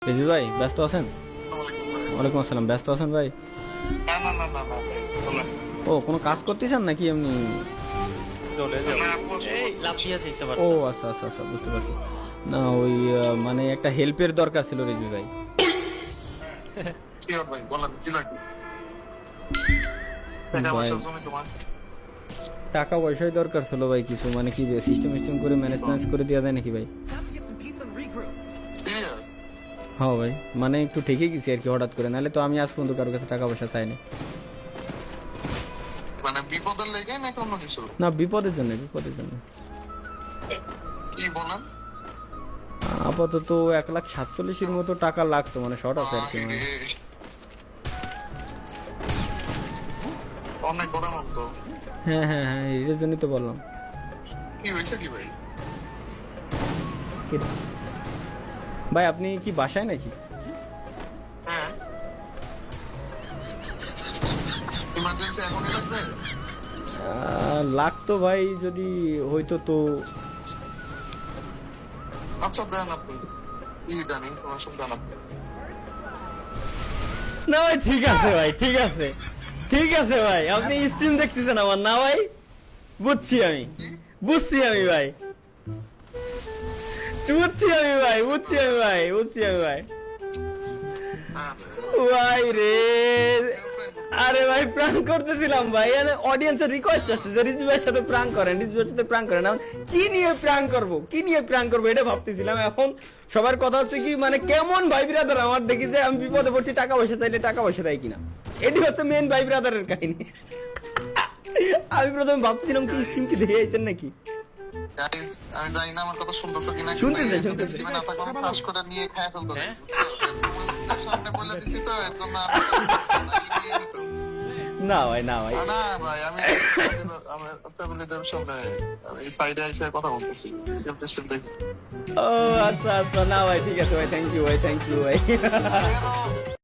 রিজু ভাই ব্যস্ত আছেন? ওয়ালাইকুম আসসালাম। ব্যস্ত আছেন ভাই? না না না না না বলেন। ও কোনো কাজ করতেছেন নাকি এমনি? চলে যাও। না, আপু আসলে এই লাফিয়ে যেতে পারো। ও আচ্ছা আচ্ছা আচ্ছা, বুঝতে পারছি। না ওই মানে একটা হেল্পের দরকার ছিল রিজু ভাই। কি হবে ভাই, বলেন কি লাগবে? টাকা ভাই, পয়সা জমি তোমার? টাকা পয়সাই দরকার ছিল ভাই কিছু, মানে কি সিস্টেম করে ম্যানেজ করে দেওয়া যায় নাকি ভাই? Serious? হ্যাঁ ভাই, মানে একটু ঠেকে গেছি আর কি হঠাৎ করে, নাহলে তো আমি আজ পর্যন্ত কারোর কাছে টাকা পয়সা চাইনি। মানে বিপদের লেগে নাকি অন্য কিছু? না বিপদের জন্য, বিপদের জন্য। কি বলেন? আপাতত 1,47,000 মতো টাকা লাগতো, মানে শর্ট আছে আর কি। মানে অনেক বড় মন তো। হ্যাঁ হ্যাঁ হ্যাঁ, এর জন্যই তো বললাম। কি হয়েছে কি ভাই? ভাই আপনি কি বাসায় নাকি? হ্যাঁ, ইমার্জেন্সি এখনই লাগবে? লাগতো ভাই, যদি হইতো তো। আচ্ছা দেন আপনি, কি দেন ইনফরমেশন দেন আপনি। না ভাই ঠিক আছে ভাই, ঠিক আছে ঠিক আছে ভাই, আপনি স্ট্রিম দেখতেছেন আমার না ভাই? বুঝছি আমি, বুঝছি আমি ভাই, বুঝছি আমি ভাই, বুঝছি আমি ভাই, বুঝছি আমি ভাই। হ্যাঁ, ভাই রে, আরে ভাই প্রাঙ্ক করতেছিলাম ভাই, অডিয়েন্সের রিকোয়েস্ট আসছে যে রিজু ভাইয়ের সাথে প্রাঙ্ক করেন, রিজু ভাইয়ের সাথে প্রাঙ্ক করেন। এখন কি নিয়ে প্রাঙ্ক করব, কি নিয়ে প্রাঙ্ক করবো এটা ভাবতেছিলাম। এখন সবার কথা হচ্ছে কি, মানে কেমন ভাই ব্রাদার আমার দেখি যে আমি বিপদে পড়ছি, টাকা পয়সা চাইলে টাকা পয়সা দেয় কিনা, এটি হচ্ছে মেন ভাই ব্রাদারের কাহিনী। আমি প্রথমে ভাবছিলাম কি স্ট্রিম কি দেখে আইছেন নাকি। guys, আমি জানি না আমার কথা শুনতেছো কিনা, শুনতেছে, কিন্তু শুনতেছে। স্ট্রিমে না থাকলে আমি ফাঁস করে নিয়ে খায় ফেলতো। হ্যাঁ? তোমার সামনে বলে দিছি তো, এর জন্য আমি নিয়ে নিত। না ভাই, না ভাই, না ভাই, আমি ফ্যামিলিদের সামনে এই সাইডে এসে কথা বলতেছি। স্টেপ দেখি। ও আচ্ছা আচ্ছা, না ভাই ঠিক আছে ভাই, থ্যাংক ইউ ভাই, থ্যাংক ইউ ভাই। কেন